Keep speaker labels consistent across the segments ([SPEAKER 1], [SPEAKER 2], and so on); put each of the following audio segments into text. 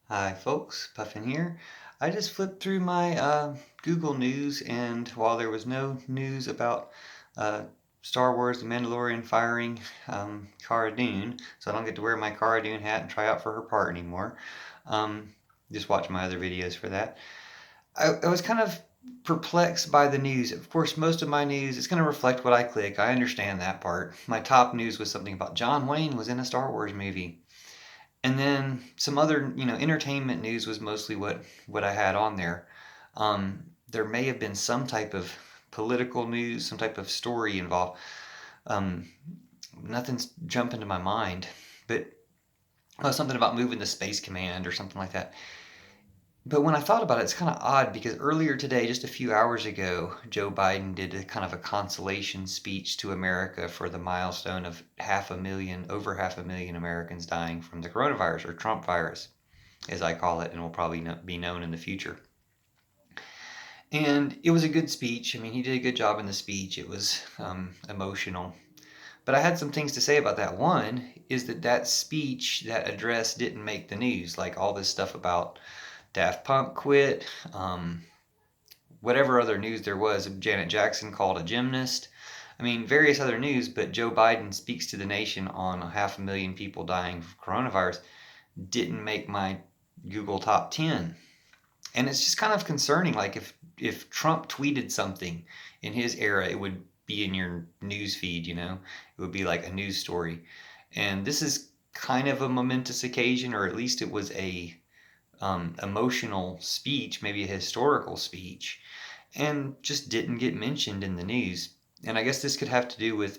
[SPEAKER 1] Hi folks, Puffin here. I just flipped through my Google News, and while there was no news about uh, Star Wars The Mandalorian firing Cara Dune, so I don't get to wear my Cara Dune hat and try out for her part anymore. Um, just watch my other videos for that. I was kind of perplexed by the news. Of course, most of my news is going to reflect what I click. I understand that part. My top news was something about John Wayne was in a Star Wars movie. And then some other, entertainment news was mostly what I had on there. There may have been some type of political news, some type of story involved. Um, Nothing's jumping to my mind, but something about moving the Space Command or something like that. But when I thought about it, it's kind of odd because earlier today, just a few hours ago, Joe Biden did a kind of a consolation speech to America for the milestone of over half a million Americans dying from the coronavirus or Trump virus, as I call it, and will probably be known in the future. And it was a good speech. I mean, he did a good job in the speech. It was emotional. But I had some things to say about that. One is that speech, that address didn't make the news, like all this stuff about Daft Punk quit, whatever other news there was. Janet Jackson called a gymnast. I mean, various other news, but Joe Biden speaks to the nation on half a million people dying of coronavirus didn't make my Google top 10. And it's just kind of concerning. Like if Trump tweeted something in his era, it would be in your news feed, it would be like a news story. And this is kind of a momentous occasion, or at least it was a emotional speech, maybe a historical speech, and just didn't get mentioned in the news. And I guess this could have to do with,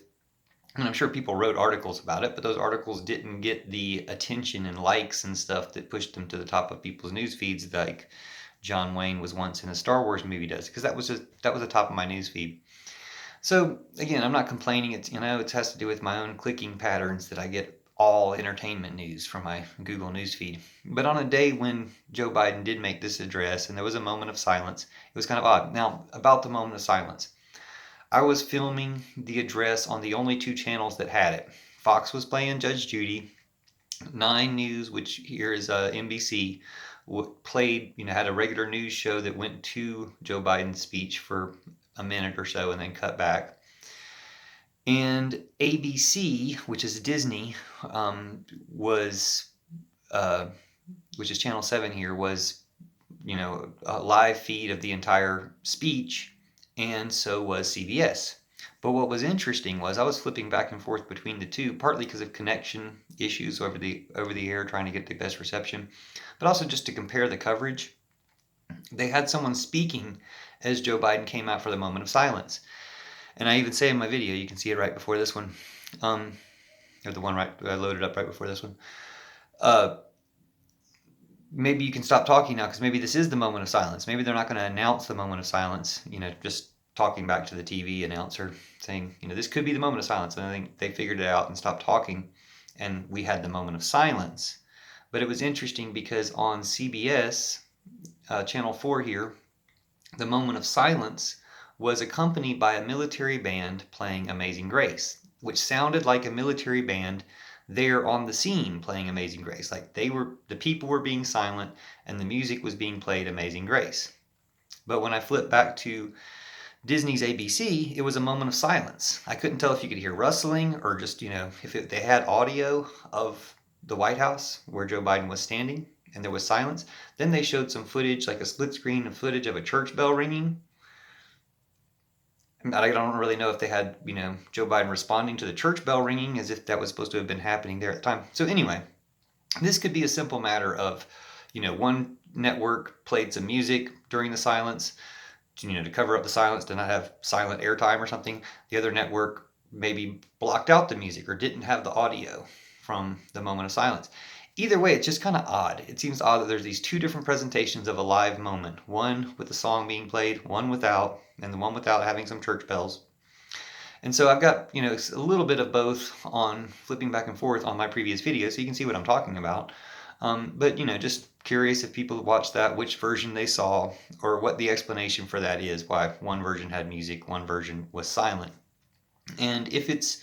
[SPEAKER 1] and I'm sure people wrote articles about it, but those articles didn't get the attention and likes and stuff that pushed them to the top of people's news feeds, like John Wayne was once in a Star Wars movie does, because that was the top of my news feed. So again, I'm not complaining. It has to do with my own clicking patterns that I get all entertainment news from my Google News feed. But on a day when Joe Biden did make this address and there was a moment of silence, it was kind of odd. Now, about the moment of silence, I was filming the address on the only two channels that had it. Fox was playing Judge Judy. Nine News, which here is NBC, played, had a regular news show that went to Joe Biden's speech for a minute or so and then cut back. And ABC, which is Disney, was, which is Channel 7 here, was, a live feed of the entire speech, and so was CBS. But what was interesting was I was flipping back and forth between the two, partly because of connection issues over the air, trying to get the best reception, but also just to compare the coverage. They had someone speaking as Joe Biden came out for the moment of silence, and I even say in my video, you can see it right before this one, or the one right I loaded up right before this one. Maybe you can stop talking now because maybe this is the moment of silence. Maybe they're not going to announce the moment of silence, just talking back to the TV announcer saying, this could be the moment of silence. And I think they figured it out and stopped talking, and we had the moment of silence. But it was interesting because on CBS, Channel 4 here, the moment of silence was accompanied by a military band playing Amazing Grace, which sounded like a military band there on the scene playing Amazing Grace. Like the people were being silent and the music was being played Amazing Grace. But when I flipped back to Disney's ABC, it was a moment of silence. I couldn't tell if you could hear rustling or just, if they had audio of the White House where Joe Biden was standing and there was silence. Then they showed some footage, like a split screen of footage of a church bell ringing. I don't really know if they had, Joe Biden responding to the church bell ringing as if that was supposed to have been happening there at the time. So anyway, this could be a simple matter of, one network played some music during the silence, to cover up the silence, to not have silent airtime or something. The other network maybe blocked out the music or didn't have the audio from the moment of silence. Either way, it's just kind of odd. It seems odd that there's these two different presentations of a live moment. One with the song being played, one without, and the one without having some church bells. And so I've got, a little bit of both on flipping back and forth on my previous video, so you can see what I'm talking about. But, just curious if people watched that, which version they saw, or what the explanation for that is, why one version had music, one version was silent. And if it's,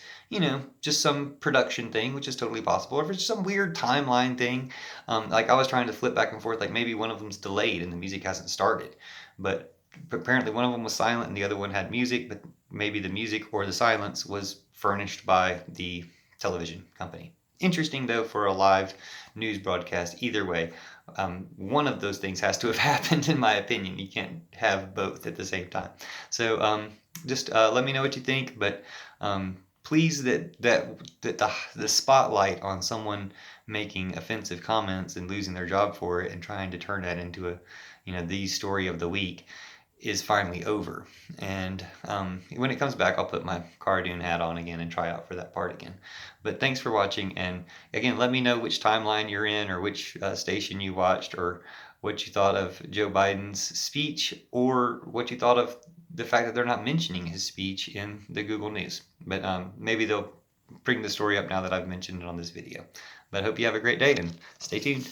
[SPEAKER 1] just some production thing, which is totally possible, or if it's some weird timeline thing, like I was trying to flip back and forth, like maybe one of them's delayed and the music hasn't started, but apparently one of them was silent and the other one had music, but maybe the music or the silence was furnished by the television company. Interesting though for a live news broadcast. Either way, one of those things has to have happened, in my opinion. You can't have both at the same time. So just let me know what you think. But please, that the spotlight on someone making offensive comments and losing their job for it and trying to turn that into a the story of the week is finally over. And when it comes back, I'll put my Cardoon hat on again and try out for that part again. But thanks for watching, and again, let me know which timeline you're in, or which station you watched, or what you thought of Joe Biden's speech, or what you thought of the fact that they're not mentioning his speech in the Google News. But maybe they'll bring the story up now that I've mentioned it on this video. But I hope you have a great day, and stay tuned.